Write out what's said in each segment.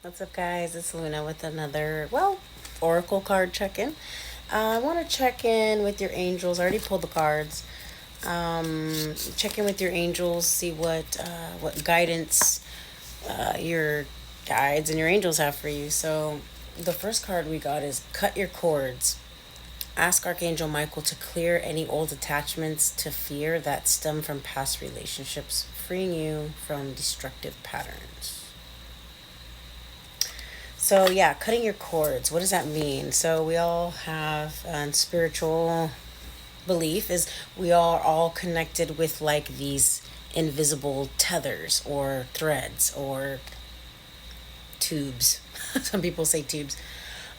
What's up, guys? It's Luna with another, Oracle card check in. I want to check in with your angels. I already pulled the cards. Check in with your angels, see what guidance your guides and your angels have for you. So, the first card we got is Cut Your Cords. Ask Archangel Michael to clear any old attachments to fear that stem from past relationships, freeing you from destructive patterns. So yeah, cutting your cords. What does that mean? So we all have spiritual belief is we are all connected with like these invisible tethers or threads or tubes. Some people say tubes.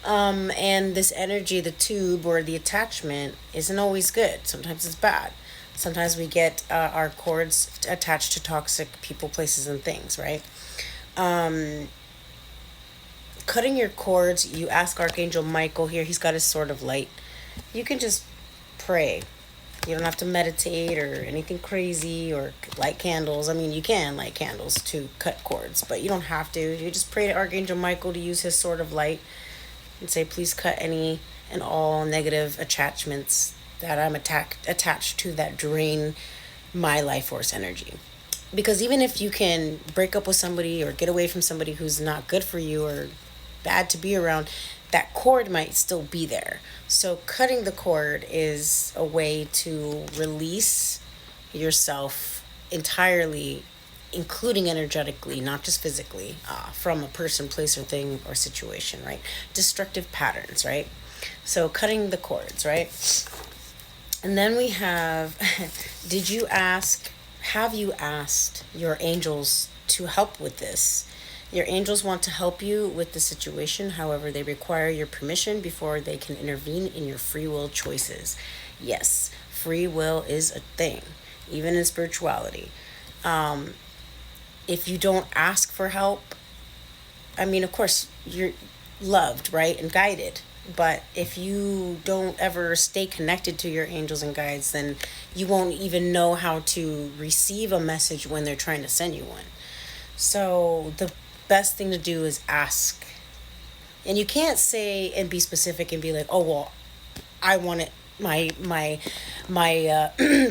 And this energy, the tube or the attachment, isn't always good. Sometimes it's bad. Sometimes we get our cords attached to toxic people, places, and things, right? Cutting your cords, you ask Archangel Michael here, he's got his sword of light. You can just pray. You don't have to meditate or anything crazy or light candles. I mean, you can light candles to cut cords, but you don't have to. You just pray to Archangel Michael to use his sword of light and say, please cut any and all negative attachments that I'm attached to that drain my life force energy. Because even if you can break up with somebody or get away from somebody who's not good for you or bad to be around, that cord might still be there. So cutting the cord is a way to release yourself entirely, including energetically, not just physically, from a person, place, or thing or situation, right? Destructive patterns, right? So cutting the cords, right? And then we have, did you ask, have you asked your angels to help with this? Your angels want to help you with the situation. However, they require your permission before they can intervene in your free will choices. Yes, free will is a thing, even in spirituality. If you don't ask for help, I mean, of course, you're loved, right? And guided. But if you don't ever stay connected to your angels and guides, then you won't even know how to receive a message when they're trying to send you one. So the best thing to do is ask. And you can't say and be specific and be like, "Oh, well, I want it my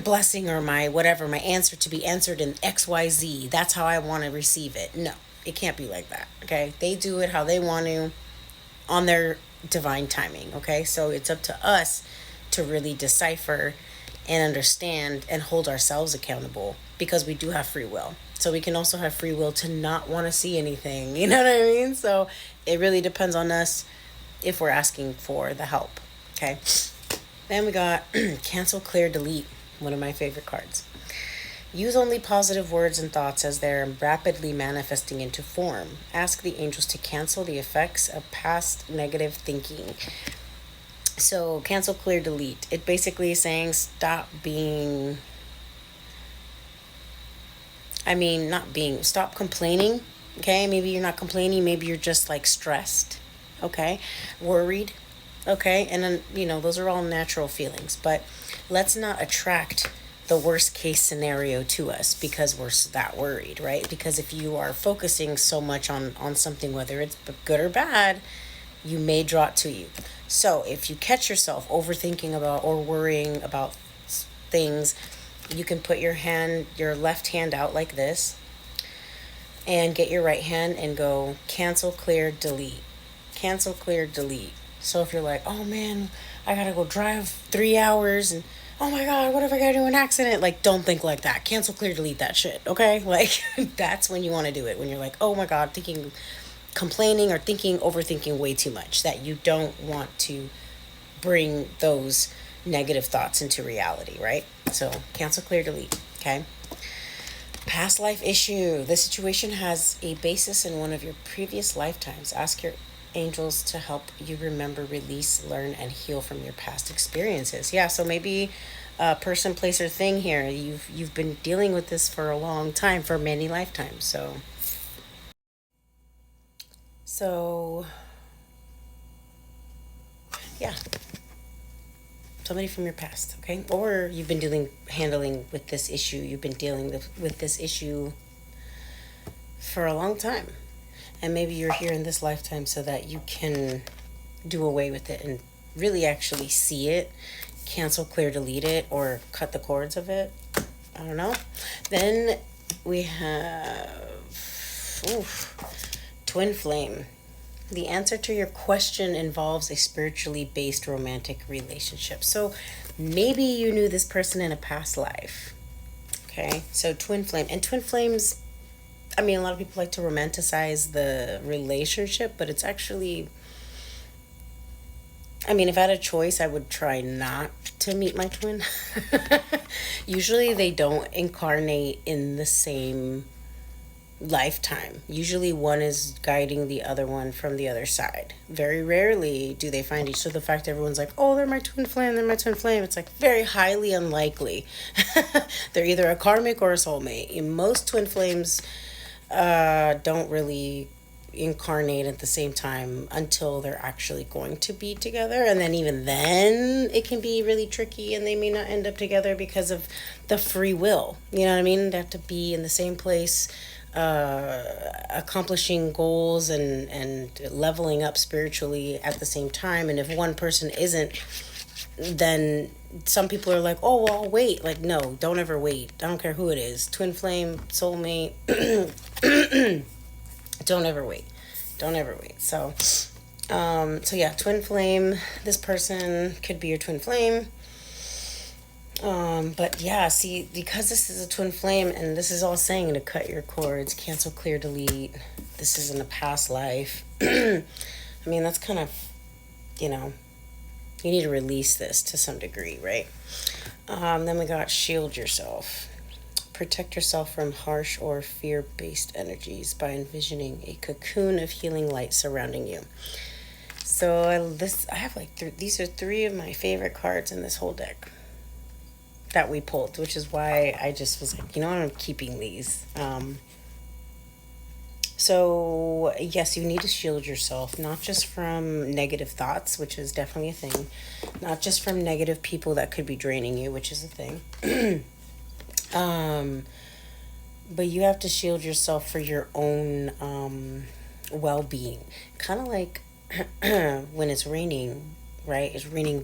blessing or my whatever, my answer to be answered in XYZ. That's how I want to receive it." No, it can't be like that. Okay? They do it how they want to on their divine timing. Okay? So it's up to us to really decipher and understand and hold ourselves accountable because we do have free will. So we can also have free will to not want to see anything. You know what I mean? So it really depends on us if we're asking for the help. Okay? Then we got cancel, clear, delete. One of my favorite cards. Use only positive words and thoughts as they're rapidly manifesting into form. Ask the angels to cancel the effects of past negative thinking. So, cancel, clear, delete. It basically is saying stop being, stop complaining. Okay, maybe you're not complaining, maybe you're just like stressed. Okay, worried. Okay, and then, those are all natural feelings, but let's not attract the worst case scenario to us because we're that worried, right? Because if you are focusing so much on something, whether it's good or bad, you may draw it to you. So if you catch yourself overthinking about or worrying about things, you can put your left hand out like this and get your right hand and go cancel, clear, delete. Cancel, clear, delete. So if you're like, oh man, I gotta go drive 3 hours and oh my god, what if I gotta do an accident? Like, don't think like that. Cancel, clear, delete that shit, okay? Like, that's when you wanna do it. When you're like, oh my god, complaining or overthinking way too much, that you don't want to bring those negative thoughts into reality, right? So, cancel, clear, delete, okay? Past life issue. The situation has a basis in one of your previous lifetimes. Ask your angels to help you remember, release, learn, and heal from your past experiences. Yeah, so maybe a person, place, or thing here. You've been dealing with this for a long time, for many lifetimes. So yeah, somebody from your past, okay? Or you've been handling with this issue. You've been dealing with this issue for a long time. And maybe you're here in this lifetime so that you can do away with it and really actually see it, cancel, clear, delete it, or cut the cords of it. I don't know. Then we have twin flame. The answer to your question involves a spiritually based romantic relationship. So maybe you knew this person in a past life. Okay, so twin flame. And twin flames, I mean, a lot of people like to romanticize the relationship, but it's actually, I mean, if I had a choice, I would try not to meet my twin. Usually they don't incarnate in the same lifetime. Usually one is guiding the other one from the other side. Very rarely do they find each. So the fact everyone's like, oh, they're my twin flame, they're my twin flame, it's like very highly unlikely. They're either a karmic or a soulmate. And most twin flames don't really incarnate at the same time until they're actually going to be together, and then even then it can be really tricky and they may not end up together because of the free will, you know what I mean? They have to be in the same place, accomplishing goals and leveling up spiritually at the same time. And if one person isn't, then some people are like, oh, well, I'll wait. Like, no, don't ever wait. I don't care who it is, twin flame, soulmate. Don't ever wait. Don't ever wait. So yeah, twin flame. This person could be your twin flame. But yeah, see, because this is a twin flame and this is all saying to cut your cords, cancel, clear, delete. This is in a past life. I mean, that's kind of, you know, you need to release this to some degree, right? Then we got shield yourself. Protect yourself from harsh or fear-based energies by envisioning a cocoon of healing light surrounding you. So I have like these are three of my favorite cards in this whole deck that we pulled, which is why I just was like, you know what, I'm keeping these. So yes, you need to shield yourself, not just from negative thoughts, which is definitely a thing, not just from negative people that could be draining you, which is a thing. But you have to shield yourself for your own well-being. Kind of like when it's raining, right? It's raining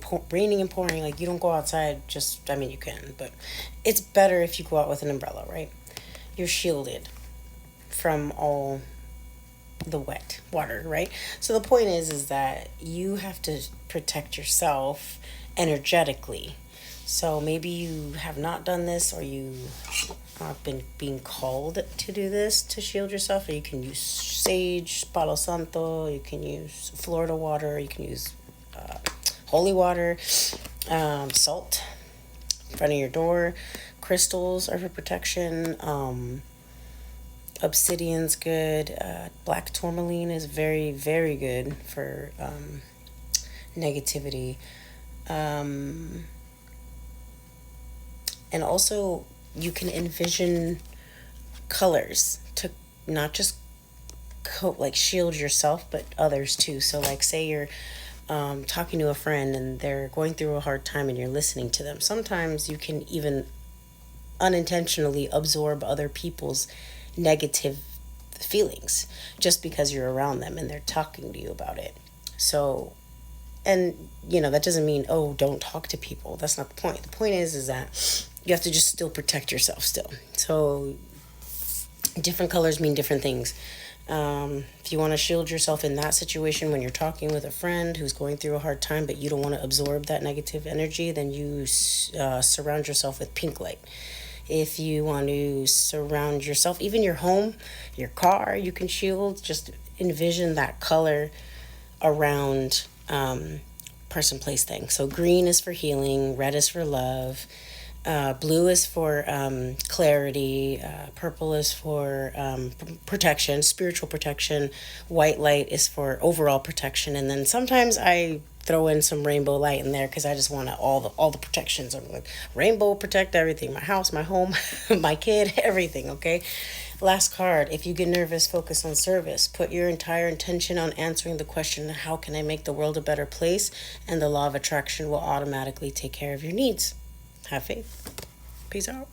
and pouring. Like, you don't go outside just, I mean, you can, but it's better if you go out with an umbrella, right? You're shielded from all the wet water, right? So the point is that you have to protect yourself energetically. So maybe you have not done this, or you have been being called to do this to shield yourself. Or you can use sage, Palo Santo, you can use Florida water, you can use holy water, salt in front of your door. Crystals are for protection. Obsidian's good. Black tourmaline is very, very good for negativity. And also, you can envision colors to not just shield yourself, but others too. So like, say you're talking to a friend and they're going through a hard time and you're listening to them. Sometimes you can even unintentionally absorb other people's negative feelings just because you're around them and they're talking to you about it. So, and you know, that doesn't mean, oh, don't talk to people. That's not the point. The point is that you have to just still protect yourself still. So different colors mean different things. If you want to shield yourself in that situation when you're talking with a friend who's going through a hard time, but you don't want to absorb that negative energy, then you surround yourself with pink light. If you want to surround yourself, even your home, your car, you can shield. Just envision that color around person, place, thing. So green is for healing, red is for love, blue is for clarity, purple is for protection, spiritual protection, white light is for overall protection, and then sometimes I throw in some rainbow light in there because I just want all the protections. I'm like, rainbow protect everything, my house, my home, my kid, everything. Okay. Last card. If you get nervous, focus on service. Put your entire intention on answering the question, how can I make the world a better place? And the law of attraction will automatically take care of your needs. Have faith. Peace out.